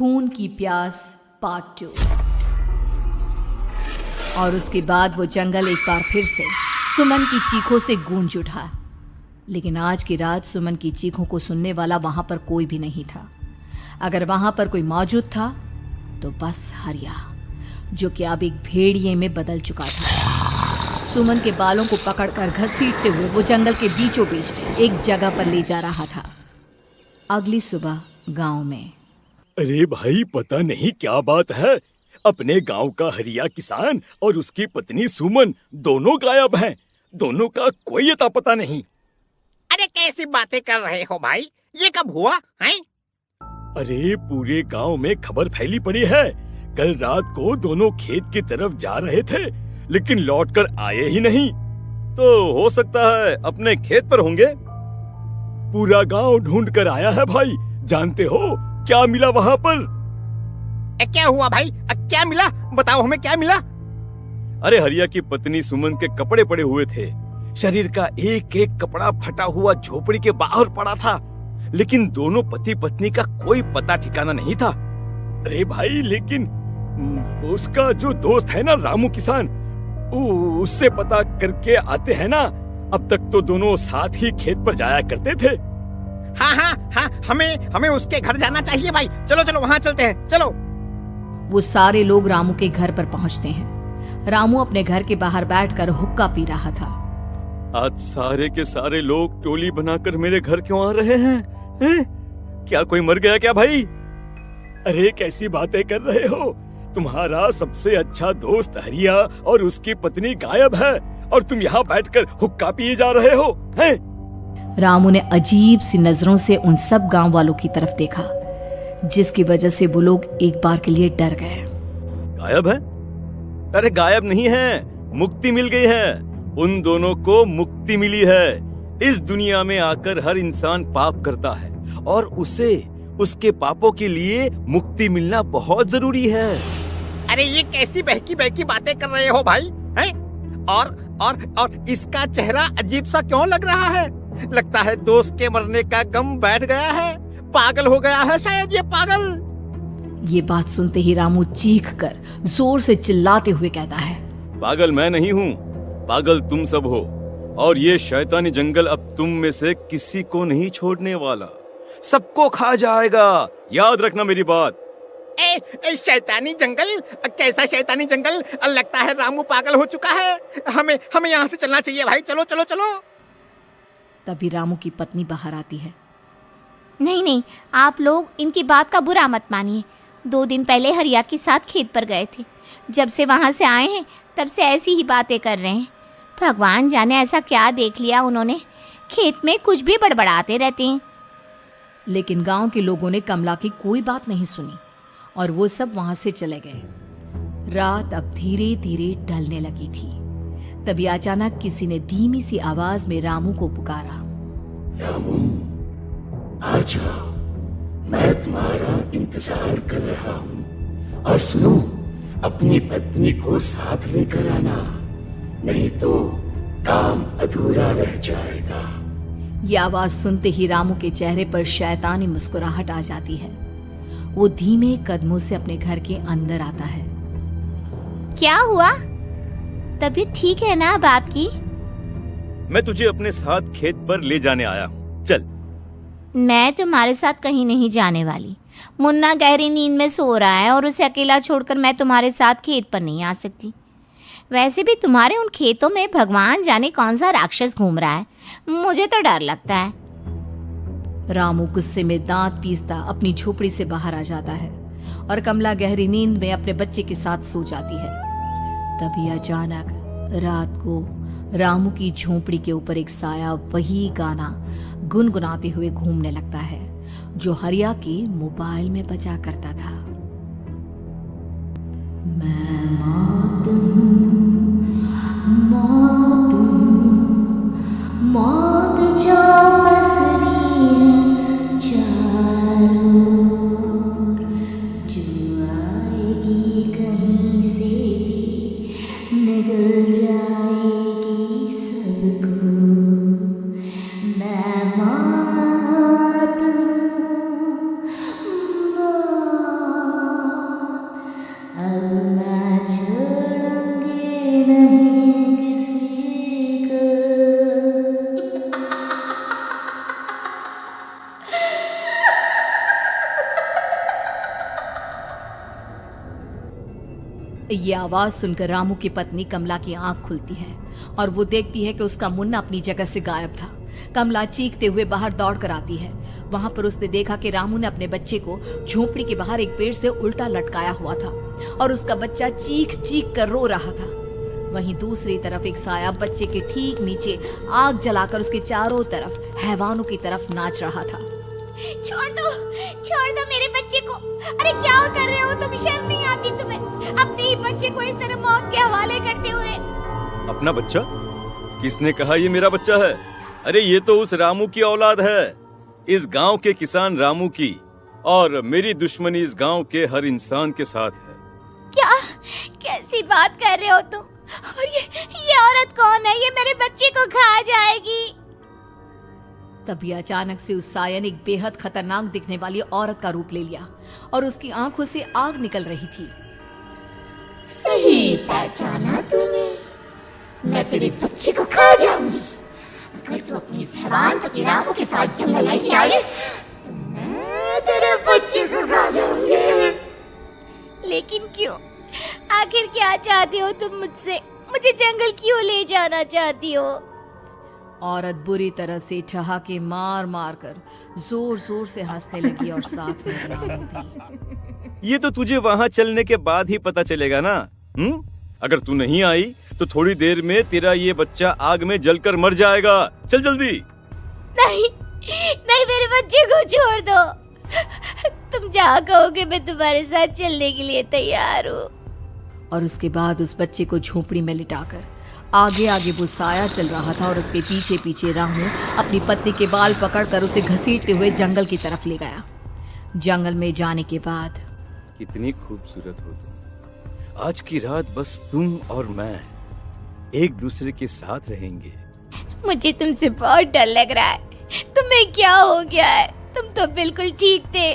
खून की प्यास पार्ट 2। और उसके बाद वो जंगल एक बार फिर से सुमन की चीखों से गूंज उठा। लेकिन आज की रात सुमन की चीखों को सुनने वाला वहां पर कोई भी नहीं था। अगर वहां पर कोई मौजूद था तो बस हरिया, जो कि अब एक भेड़िए में बदल चुका था। सुमन के बालों को पकड़कर घसीटते हुए वो जंगल के बीचों बीच एक जगह पर ले जा रहा था। अगली सुबह गांव में। अरे भाई, पता नहीं क्या बात है, अपने गांव का हरिया किसान और उसकी पत्नी सुमन दोनों गायब हैं। दोनों का कोई अता पता नहीं। अरे कैसी बातें कर रहे हो भाई, ये कब हुआ है? अरे पूरे गांव में खबर फैली पड़ी है। कल रात को दोनों खेत की तरफ जा रहे थे, लेकिन लौटकर आए ही नहीं। तो हो सकता है अपने खेत पर होंगे। पूरा गांव ढूंढ कर आया है भाई। जानते हो क्या मिला वहां पर? क्या हुआ भाई? क्या मिला? बताओ हमें क्या मिला? अरे हरिया की पत्नी सुमन के कपड़े पड़े हुए थे। शरीर का एक एक कपड़ा फटा हुआ झोपड़ी के बाहर पड़ा था, लेकिन दोनों पति पत्नी का कोई पता ठिकाना नहीं था। अरे भाई, लेकिन उसका जो दोस्त है ना रामू किसान, उससे पता करके आते हैं ना। अब तक तो दोनों साथ ही खेत पर जाया करते थे। हाँ, हमें उसके घर जाना चाहिए भाई। चलो चलो वहाँ चलते हैं, चलो। वो सारे लोग रामू के घर पर पहुंचते हैं। रामू अपने घर के बाहर बैठकर हुक्का पी रहा था। आज सारे के सारे लोग टोली बनाकर मेरे घर क्यों आ रहे हैं? क्या कोई मर गया क्या भाई? अरे कैसी बातें कर रहे हो? तुम्हारा सबसे अच्छा दोस्त हरिया और उसकी पत्नी गायब है और तुम यहाँ बैठकर हुक्का पिए जा रहे हो हैं? रामू ने अजीब सी नजरों से उन सब गांव वालों की तरफ देखा, जिसकी वजह से वो लोग एक बार के लिए डर गए। गायब है? अरे गायब नहीं है, मुक्ति मिल गई है। उन दोनों को मुक्ति मिली है। इस दुनिया में आकर हर इंसान पाप करता है और उसे उसके पापों के लिए मुक्ति मिलना बहुत जरूरी है। अरे ये कैसी बहकी बहकी बातें कर रहे हो भाई हैं? और इसका चेहरा अजीब सा क्यों लग रहा है? लगता है दोस्त के मरने का गम बैठ गया है। पागल हो गया है शायद ये पागल। ये बात सुनते ही रामू चीख कर जोर से चिल्लाते हुए कहता है, पागल मैं नहीं हूँ, पागल तुम सब हो। और ये शैतानी जंगल अब तुम में से किसी को नहीं छोड़ने वाला, सबको खा जाएगा। याद रखना मेरी बात। शैतानी जंगल? कैसा शैतानी जंगल? लगता है रामू पागल हो चुका है। हमें यहाँ से चलना चाहिए भाई। चलो चलो चलो। तभी रामू की पत्नी बाहर आती है। नहीं, आप लोग इनकी बात का बुरा मत मानिए। 2 दिन पहले हरिया के साथ खेत पर गए थे। जब से वहाँ से आए हैं तब से ऐसी ही बातें कर रहे हैं। भगवान जाने ऐसा क्या देख लिया उन्होंने, खेत में कुछ भी बड़बड़ाते रहते हैं। लेकिन गांव के लोगों ने कमला की कोई बात नहीं सुनी और वो सब वहां से चले गए। रात अब धीरे धीरे ढलने लगी थी। तभी अचानक किसी ने धीमी सी आवाज में रामू को पुकारा। रामू, आ जाओ, मैं तुम्हारा इंतजार कर रहा हूँ। और सुनो, अपनी पत्नी को साथ लेकर आना, नहीं तो काम अधूरा रह जाएगा। ये आवाज सुनते ही रामू के चेहरे पर शैतानी मुस्कुराहट आ जाती है। वो धीमे कदमों से अपने घर के अंदर आता है। क्या हुआ? तबीयत ठीक है ना अब आपकी? मैं तुझे अपने साथ खेत पर ले जाने आया हूँ, चल। मैं तुम्हारे साथ कहीं नहीं जाने वाली। मुन्ना गहरी नींद में सो रहा है और उसे अकेला छोड़कर मैं तुम्हारे साथ खेत पर नहीं आ सकती। वैसे भी तुम्हारे उन खेतों में भगवान जाने कौन सा राक्षस घूम रहा है, मुझे तो डर लगता है। रामू गुस्से में दांत पीसता अपनी झोपड़ी से बाहर आ जाता है और कमला गहरी नींद में अपने बच्चे के साथ सो जाती है। तभी अचानक रात को रामू की झोपड़ी के ऊपर एक साया वही गाना गुनगुनाते हुए घूमने लगता है जो हरिया के मोबाइल में बजा करता था। मैं मौत जो पसरी है चारों ओर, जो आएगी कहीं से भी निगल जाएगी सबको। मैं मौत ये आवाज सुनकर रामू की पत्नी कमला की आंख खुलती है और वो देखती है कि उसका मुन्ना अपनी जगह से गायब था। कमला चीखते हुए बाहर दौड़ कर आती है। वहां पर उसने देखा कि रामू ने अपने बच्चे को झोपड़ी के बाहर एक पेड़ से उल्टा लटकाया हुआ था और उसका बच्चा चीख चीख कर रो रहा था। वहीं दूसरी तरफ एक साया बच्चे के ठीक नीचे आग जलाकर उसके चारों तरफ हैवानों की तरफ नाच रहा था। छोड़ दो मेरे बच्चे को। अरे क्या कर रहे हो तुम? शर्म नहीं आती तुम्हें अपने ही बच्चे को इस तरह मौत के हवाले करते हुए? अपना बच्चा? किसने कहा ये मेरा बच्चा है? अरे ये तो उस रामू की औलाद है, इस गांव के किसान रामू की, और मेरी दुश्मनी इस गांव के हर इंसान के साथ है। क्या कैसी बात कर रहे हो तुम? और ये औरत कौन है? ये मेरे बच्चे को खा जाएगी। तभी अचानक से उस साया ने एक बेहद खतरनाक दिखने वाली औरत का रूप ले लिया और उसकी आंखों से आग निकल रही थी। सही पहचाना तूने, मैं तेरे बच्चे को खा जाऊंगी। अगर तू अपनी इस हैवान पति रामू के साथ जंगल नहीं आई तो मैं तेरे बच्चे को खा जाऊंगी। लेकिन क्यों? आखिर क्या चाहती हो तुम मुझसे? मुझे जंगल क्यों ले जाना चाहती हो? औरत बुरी तरह से ठहाके मार मार कर जोर जोर से हंसने लगी और साथ में रामू भी। ये तो तुझे वहाँ चलने के बाद ही पता चलेगा ना। अगर तू नहीं आई तो थोड़ी देर में तेरा ये बच्चा आग में जलकर मर जाएगा। चल जल्दी। नहीं नहीं, मेरे बच्चे को छोड़ दो। तुम जहाँ कहोगे मैं तुम्हारे साथ चलने के लिए तैयार हूँ। और उसके बाद उस बच्चे को झोपड़ी में लिटाकर आगे आगे वो साया चल रहा था और उसके पीछे पीछे रामू अपनी पत्नी के बाल पकड़कर उसे घसीटते हुए जंगल की तरफ ले गया। जंगल में जाने के बाद कितनी खूबसूरत हो तुम। आज की रात बस तुम और मैं एक दूसरे के साथ रहेंगे। मुझे तुमसे बहुत डर लग रहा है। तुम्हें क्या हो गया है? तुम तो बिल्कुल ठीक थे।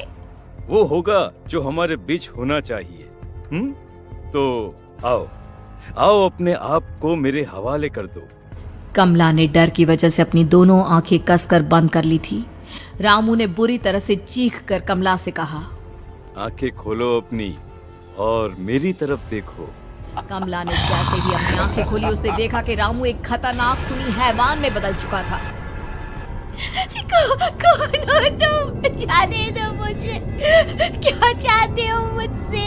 वो होगा जो हमारे बीच होना चाहिए। तो आओ आओ अपने आप को मेरे हवाले कर दो। कमला ने डर की वजह से अपनी दोनों आंखें कसकर बंद कर ली थी। रामू ने बुरी तरह से चीख कर कमला से कहा, आंखें खोलो अपनी और मेरी तरफ देखो। कमला ने जैसे ही अपनी आंखें खोली उसने देखा कि रामू एक खतरनाक खूनी हैवान में बदल चुका था। कौन हो तुम? जाने दो मुझे। क्या चाहते हो मुझसे?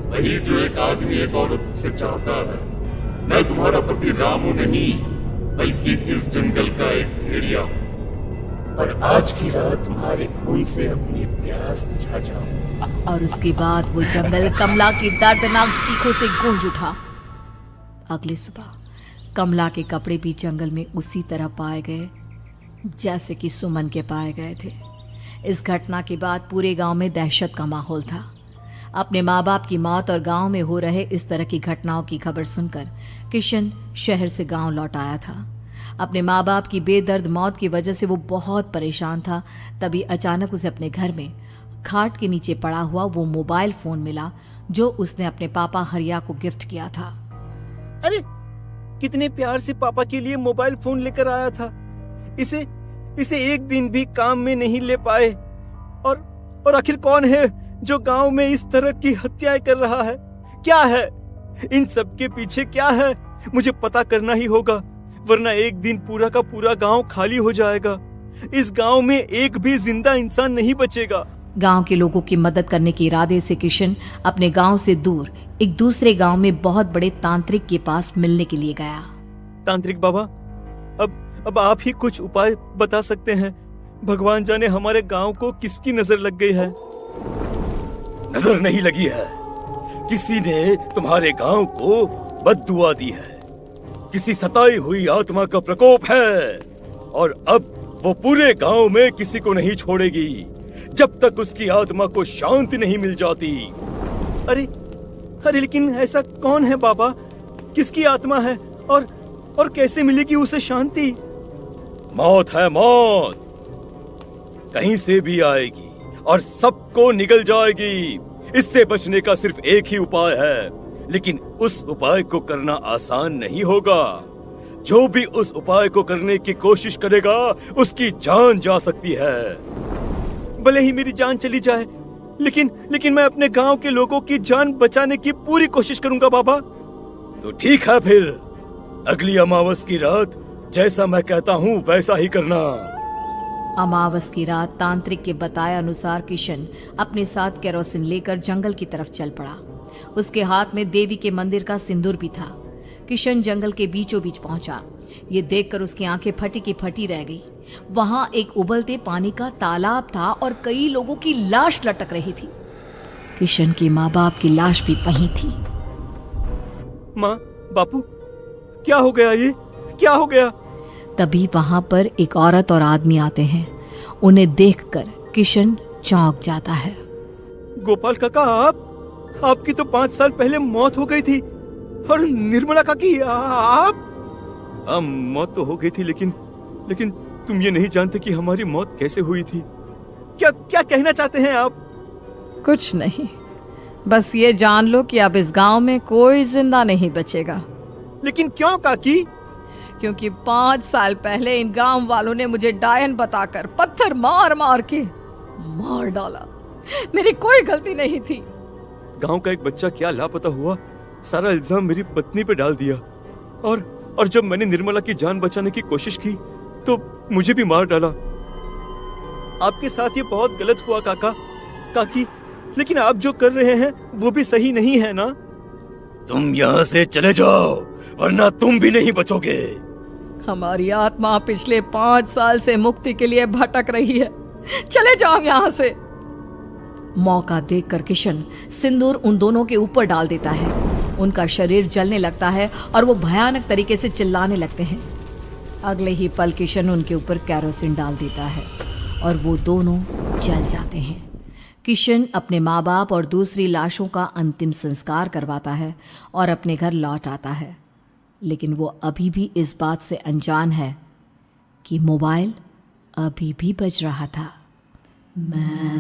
वही जो एक आदमी एक औरत से चाहता है। मैं तुम्हारा पति रामू नहीं बल्कि इस जंगल का एक भेड़िया हूँ और आज की रात तुम्हारे खून से अपनी प्यास बुझा जाऊं। और उसके बाद वो जंगल कमला की दर्दनाक चीखों से गूंज उठा। अगली सुबह कमला के कपड़े भी जंगल में उसी तरह पाए गए जैसे कि सुमन के पाए गए थे। इस घटना के बाद पूरे गांव में दहशत का माहौल था। अपने माँ बाप की मौत और गांव में हो रहे इस तरह की घटनाओं की खबर सुनकर किशन शहर से गांव लौट आया था। अपने माँ बाप की बेदर्द मौत की वजह से वो बहुत परेशान था। तभी अचानक उसे अपने घर में खाट के नीचे पड़ा हुआ वो मोबाइल फोन मिला जो उसने अपने पापा हरिया को गिफ्ट किया था। अरे कितने प्यार से पापा के लिए मोबाइल फोन लेकर आया था। इसे एक दिन भी काम में नहीं ले पाए। और आखिर कौन है जो गांव में इस तरह की हत्याएं कर रहा है? क्या है इन सब के पीछे? क्या है? मुझे पता करना ही होगा, वरना एक दिन पूरा का पूरा गांव खाली हो जाएगा। इस गांव में एक भी जिंदा इंसान नहीं बचेगा। गांव के लोगों की मदद करने के इरादे से किशन अपने गांव से दूर एक दूसरे गांव में बहुत बड़े तांत्रिक के पास मिलने के लिए गया। तांत्रिक बाबा, अब आप ही कुछ उपाय बता सकते हैं। भगवान जाने हमारे गांव को किसकी नजर लग गई है। नजर नहीं लगी है, किसी ने तुम्हारे गांव को बद्दुआ दी है। किसी सताई हुई आत्मा का प्रकोप है और अब वो पूरे गांव में किसी को नहीं छोड़ेगी जब तक उसकी आत्मा को शांति नहीं मिल जाती। अरे लेकिन ऐसा कौन है बाबा? किसकी आत्मा है और कैसे मिलेगी उसे शांति? मौत है, मौत कहीं से भी आएगी और सबको निगल जाएगी। इससे बचने का सिर्फ एक ही उपाय है, लेकिन उस उपाय को करना आसान नहीं होगा। जो भी उस उपाय को करने की कोशिश करेगा उसकी जान जा सकती है। भले ही मेरी जान चली जाए, लेकिन मैं अपने गांव के लोगों की जान बचाने की पूरी कोशिश करूंगा बाबा। तो ठीक है फिर, अगली अमावस की रात जैसा मैं कहता हूँ वैसा ही करना। अमावस की रात तांत्रिक के बताए अनुसार किशन अपने साथ केरोसिन लेकर जंगल की तरफ चल पड़ा। उसके हाथ में देवी के मंदिर का सिंदूर भी था। किशन जंगल के बीचों बीच पहुंचा। ये देखकर उसकी आंखें फटी की फटी रह गई। वहां एक उबलते पानी का तालाब था और कई लोगों की लाश लटक रही थी। किशन की माँ बाप की लाश भी वहीं थी। माँ, बापू, क्या हो गया? ये क्या हो गया? तभी वहां पर एक औरत और आदमी आते हैं। उन्हें देखकर किशन चौंक जाता है। गोपाल काका, आपकी तो 5 साल पहले मौत हो गई थी। और निर्मला काकी, आप? मौत तो हो गई थी, लेकिन तुम ये नहीं जानते कि हमारी मौत कैसे हुई थी। क्या कहना चाहते हैं आप? कुछ नहीं, बस ये जान लो कि अब इस गांव में कोई जिंदा नहीं बचेगा। लेकिन क्यों काकी? क्योंकि 5 साल पहले इन गांव वालों ने मुझे डायन बताकर पत्थर मार मार के मार डाला। मेरी कोई गलती नहीं थी। गांव का एक बच्चा क्या लापता हुआ, सारा इल्जाम मेरी पत्नी पे डाल दिया। और जब मैंने निर्मला की जान बचाने की कोशिश की तो मुझे भी मार डाला। आपके साथ ये बहुत गलत हुआ काकी, लेकिन आप जो कर रहे हैं वो भी सही नहीं है ना? तुम यहाँ से चले जाओ वरना तुम भी नहीं बचोगे। हमारी आत्मा पिछले 5 साल से मुक्ति के लिए भटक रही है। चले जाओ यहाँ से। मौका देखकर किशन सिंदूर उन दोनों के ऊपर डाल देता है। उनका शरीर जलने लगता है और वो भयानक तरीके से चिल्लाने लगते हैं। अगले ही पल किशन उनके ऊपर केरोसिन डाल देता है और वो दोनों जल जाते हैं। किशन अपने माँ बाप और दूसरी लाशों का अंतिम संस्कार करवाता है और अपने घर लौट आता है। लेकिन वो अभी भी इस बात से अनजान है कि मोबाइल अभी भी बज रहा था। मैं